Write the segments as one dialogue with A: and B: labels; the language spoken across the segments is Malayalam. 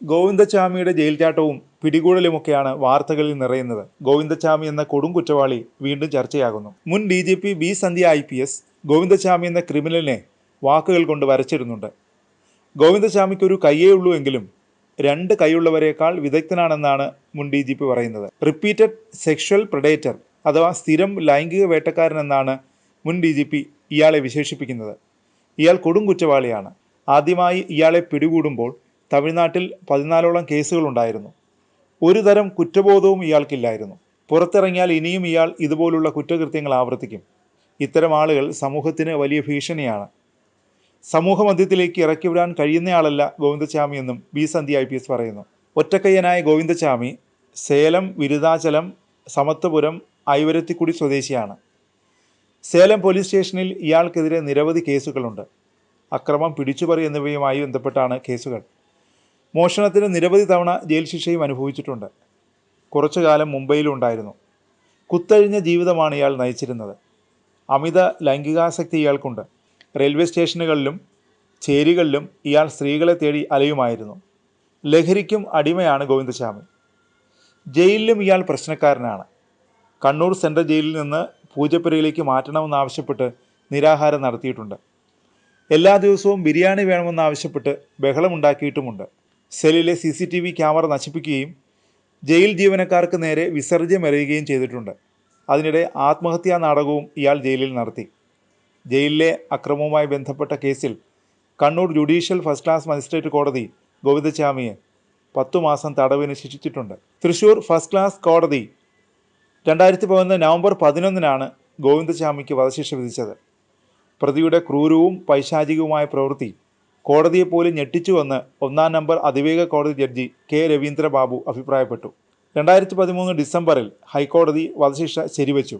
A: ഗോവിന്ദച്ചാമിയുടെ ജയിൽ ചാട്ടവും പിടികൂടലുമൊക്കെയാണ് വാർത്തകളിൽ നിറയുന്നത്. ഗോവിന്ദച്ചാമി എന്ന കൊടും കുറ്റവാളി വീണ്ടും ചർച്ചയാകുന്നു. മുൻ DGP ബി സന്ധ്യ IPS ഗോവിന്ദച്ചാമി എന്ന ക്രിമിനലിനെ വാക്കുകൾ കൊണ്ട് വരച്ചിരുന്നുണ്ട്. ഗോവിന്ദച്ചാമിക്കൊരു കയ്യേ ഉള്ളൂ എങ്കിലും 2 കൈയുള്ളവരേക്കാൾ വിദഗ്ധനാണെന്നാണ് മുൻ DGP പറയുന്നത്. റിപ്പീറ്റഡ് സെക്ഷൽ പ്രെഡേറ്റർ അഥവാ സ്ഥിരം ലൈംഗിക വേട്ടക്കാരനെന്നാണ് മുൻ DGP ഇയാളെ വിശേഷിപ്പിക്കുന്നത്. ഇയാൾ കൊടും കുറ്റവാളിയാണ്. ആദ്യമായി ഇയാളെ പിടികൂടുമ്പോൾ തമിഴ്നാട്ടിൽ 14ഓളം കേസുകളുണ്ടായിരുന്നു. ഒരു തരം കുറ്റബോധവും ഇയാൾക്കില്ലായിരുന്നു. പുറത്തിറങ്ങിയാൽ ഇനിയും ഇയാൾ ഇതുപോലുള്ള കുറ്റകൃത്യങ്ങൾ ആവർത്തിക്കും. ഇത്തരം ആളുകൾ സമൂഹത്തിന് വലിയ ഭീഷണിയാണ്. സമൂഹമധ്യത്തിലേക്ക് ഇറക്കിവിടാൻ കഴിയുന്നയാളല്ല ഗോവിന്ദച്ചാമി എന്നും ബി സന്ധ്യ IPS പറയുന്നു. ഒറ്റക്കയ്യനായ ഗോവിന്ദച്ചാമി സേലം, വിരുദാചലം, സമത്വപുരം, ഐവരത്തിക്കുടി സ്വദേശിയാണ്. സേലം പോലീസ് സ്റ്റേഷനിൽ ഇയാൾക്കെതിരെ നിരവധി കേസുകളുണ്ട്. അക്രമം, പിടിച്ചുപറി എന്നിവയുമായി ബന്ധപ്പെട്ടാണ് കേസുകൾ. മോഷണത്തിന് നിരവധി തവണ ജയിൽ ശിക്ഷയും അനുഭവിച്ചിട്ടുണ്ട്. കുറച്ചു കാലം മുംബൈയിലുണ്ടായിരുന്നു. കുത്തഴിഞ്ഞ ജീവിതമാണ് ഇയാൾ നയിച്ചിരുന്നത്. അമിത ലൈംഗികാസക്തി ഇയാൾക്കുണ്ട്. റെയിൽവേ സ്റ്റേഷനുകളിലും ചേരികളിലും ഇയാൾ സ്ത്രീകളെ തേടി അലയുമായിരുന്നു. ലഹരിക്കും അടിമയാണ് ഗോവിന്ദച്ചാമി. ജയിലിലും ഇയാൾ പ്രശ്നക്കാരനാണ്. കണ്ണൂർ സെൻട്രൽ ജയിലിൽ നിന്ന് പൂജപ്പുരയിലേക്ക് മാറ്റണമെന്നാവശ്യപ്പെട്ട് നിരാഹാരം നടത്തിയിട്ടുണ്ട്. എല്ലാ ദിവസവും ബിരിയാണി വേണമെന്നാവശ്യപ്പെട്ട് ബഹളമുണ്ടാക്കിയിട്ടുമുണ്ട്. സെല്ലിലെ CCTV ക്യാമറ നശിപ്പിക്കുകയും ജയിൽ ജീവനക്കാർക്ക് നേരെ വിസർജ്യമെറിയുകയും ചെയ്തിട്ടുണ്ട്. അതിനിടെ ആത്മഹത്യാ നാടകവും ഇയാൾ ജയിലിൽ നടത്തി. ജയിലിലെ അക്രമവുമായി ബന്ധപ്പെട്ട കേസിൽ Kannur judicial first class magistrate കോടതി ഗോവിന്ദച്ചാമിയെ 10 മാസം തടവിന് ശിക്ഷിച്ചിട്ടുണ്ട്. തൃശൂർ ഫസ്റ്റ് ക്ലാസ് കോടതി 2011 നവംബർ 11 ഗോവിന്ദച്ചാമിക്ക് വധശിക്ഷ വിധിച്ചത്. പ്രതിയുടെ ക്രൂരവും പൈശാചികവുമായ പ്രവൃത്തി കോടതിയെപ്പോലും ഞെട്ടിച്ചുവെന്ന് 1-ാം നമ്പർ അതിവേഗ കോടതി ജഡ്ജി K. രവീന്ദ്ര ബാബു അഭിപ്രായപ്പെട്ടു. 2013 ഡിസംബറിൽ ഹൈക്കോടതി വധശിക്ഷ ശരിവച്ചു.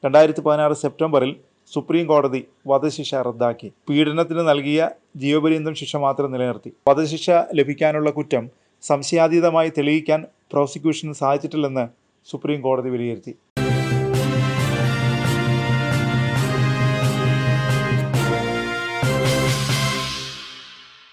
A: 2016 സെപ്റ്റംബറിൽ സുപ്രീം കോടതി വധശിക്ഷ റദ്ദാക്കി. പീഡനത്തിന് നൽകിയ ജീവപര്യന്തം ശിക്ഷ മാത്രം നിലനിർത്തി. വധശിക്ഷ ലഭിക്കാനുള്ള കുറ്റം സംശയാതീതമായി തെളിയിക്കാൻ പ്രോസിക്യൂഷന് സാധിച്ചിട്ടില്ലെന്ന് സുപ്രീം കോടതി വിലയിരുത്തി.